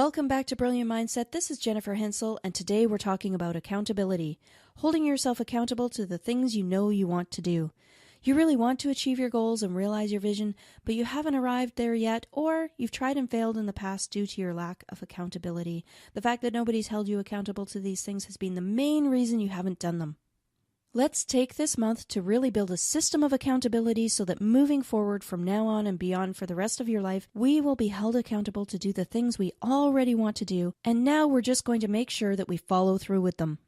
Welcome back to Brilliant Mindset. This is Jennifer Henczel, and today we're talking about accountability, holding yourself accountable to the things you know you want to do. You really want to achieve your goals and realize your vision, but you haven't arrived there yet, or you've tried and failed in the past due to your lack of accountability. The fact that nobody's held you accountable to these things has been the main reason you haven't done them. Let's take this month to really build a system of accountability so that moving forward from now on and beyond for the rest of your life, we will be held accountable to do the things we already want to do, and now we're just going to make sure that we follow through with them.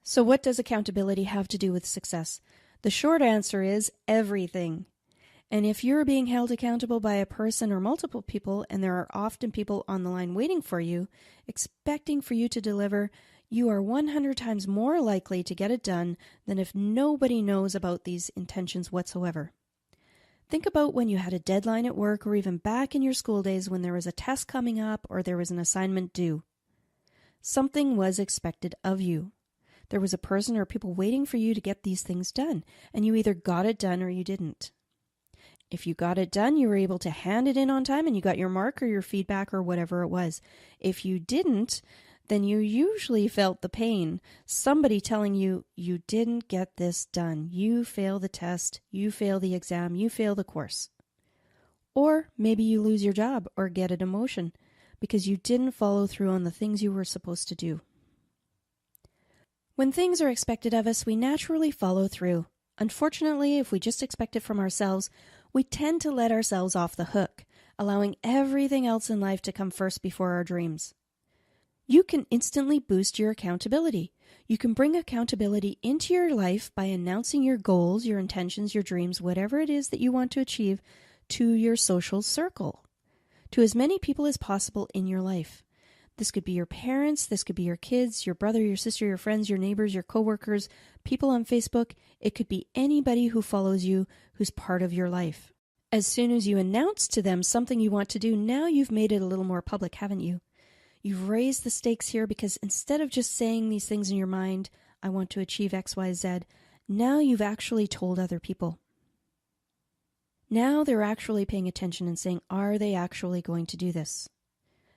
So what does accountability have to do with success? The short answer is everything. And if you're being held accountable by a person or multiple people, and there are often people on the line waiting for you, expecting for you to deliver, you are 100 times more likely to get it done than if nobody knows about these intentions whatsoever. Think about when you had a deadline at work or even back in your school days when there was a test coming up or there was an assignment due. Something was expected of you. There was a person or people waiting for you to get these things done, and you either got it done or you didn't. If you got it done, you were able to hand it in on time and you got your mark or your feedback or whatever it was. If you didn't, then you usually felt the pain. Somebody telling you, you didn't get this done. You fail the test, you fail the exam, you fail the course. Or maybe you lose your job or get a demotion because you didn't follow through on the things you were supposed to do. When things are expected of us, we naturally follow through. Unfortunately, if we just expect it from ourselves, we tend to let ourselves off the hook, allowing everything else in life to come first before our dreams. You can instantly boost your accountability. You can bring accountability into your life by announcing your goals, your intentions, your dreams, whatever it is that you want to achieve, to your social circle, to as many people as possible in your life. This could be your parents, this could be your kids, your brother, your sister, your friends, your neighbors, your coworkers, people on Facebook. It could be anybody who follows you who's part of your life. As soon as you announce to them something you want to do, now you've made it a little more public, haven't you? You've raised the stakes here because instead of just saying these things in your mind, I want to achieve X, Y, Z, now you've actually told other people. Now they're actually paying attention and saying, are they actually going to do this?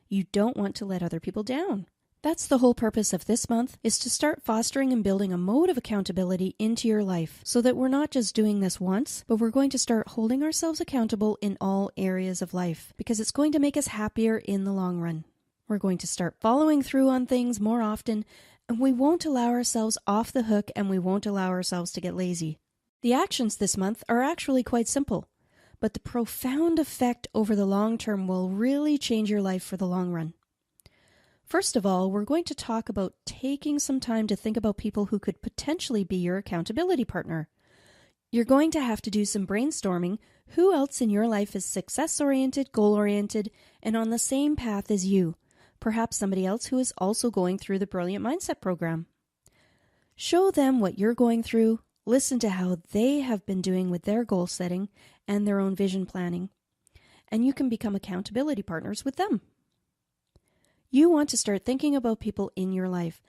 You don't want to let other people down. That's the whole purpose of this month, is to start fostering and building a mode of accountability into your life so that we're not just doing this once, but we're going to start holding ourselves accountable in all areas of life because it's going to make us happier in the long run. We're going to start following through on things more often, and we won't allow ourselves off the hook and we won't allow ourselves to get lazy. The actions this month are actually quite simple, but the profound effect over the long term will really change your life for the long run. First of all, we're going to talk about taking some time to think about people who could potentially be your accountability partner. You're going to have to do some brainstorming. Who else in your life is success-oriented, goal-oriented, and on the same path as you? Perhaps somebody else who is also going through the Brilliant Mindset program. Show them what you're going through, listen to how they have been doing with their goal setting and their own vision planning, and you can become accountability partners with them. You want to start thinking about people in your life.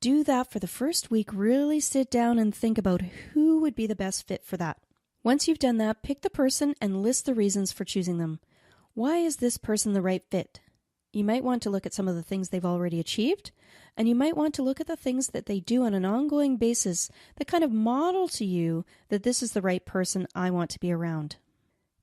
Do that for the first week. Really sit down and think about who would be the best fit for that. Once you've done that, pick the person and list the reasons for choosing them. Why is this person the right fit? You might want to look at some of the things they've already achieved, and you might want to look at the things that they do on an ongoing basis that kind of model to you that this is the right person I want to be around.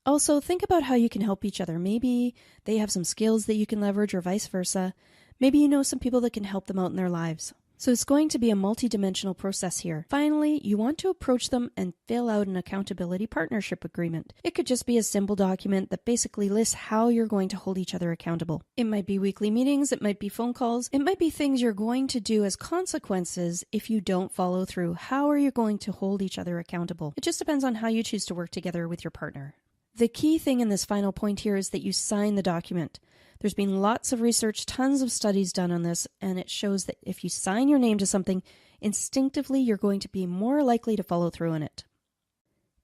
Also, think about how you can help each other. Maybe they have some skills that you can leverage or vice versa. Maybe you know some people that can help them out in their lives. So it's going to be a multidimensional process here. Finally, you want to approach them and fill out an accountability partnership agreement. It could just be a simple document that basically lists how you're going to hold each other accountable. It might be weekly meetings, it might be phone calls, it might be things you're going to do as consequences if you don't follow through. How are you going to hold each other accountable? It just depends on how you choose to work together with your partner. The key thing in this final point here is that you sign the document. There's been lots of research, tons of studies done on this, and it shows that if you sign your name to something, instinctively you're going to be more likely to follow through on it.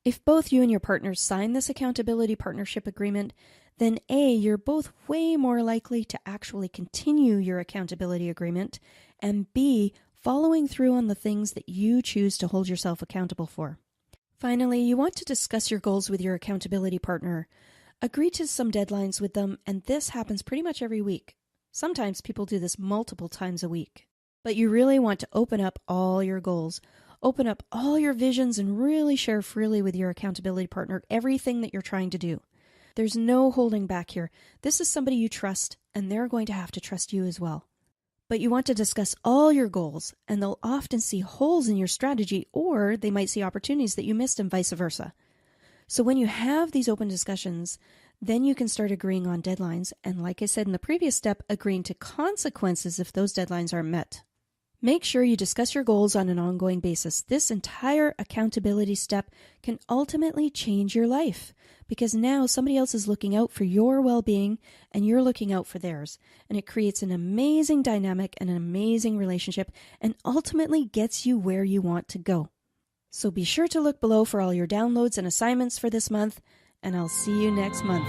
If both you and your partner sign this accountability partnership agreement, then A, you're both way more likely to actually continue your accountability agreement, and B, following through on the things that you choose to hold yourself accountable for. Finally, you want to discuss your goals with your accountability partner. Agree to some deadlines with them, and this happens pretty much every week. Sometimes people do this multiple times a week. But you really want to open up all your goals, open up all your visions, and really share freely with your accountability partner everything that you're trying to do. There's no holding back here. This is somebody you trust, and they're going to have to trust you as well. But you want to discuss all your goals, and they'll often see holes in your strategy, or they might see opportunities that you missed, and vice versa. So when you have these open discussions, then you can start agreeing on deadlines, and like I said in the previous step, agreeing to consequences if those deadlines aren't met. Make sure you discuss your goals on an ongoing basis. This entire accountability step can ultimately change your life because now somebody else is looking out for your well-being and you're looking out for theirs. And it creates an amazing dynamic and an amazing relationship and ultimately gets you where you want to go. So be sure to look below for all your downloads and assignments for this month, and I'll see you next month.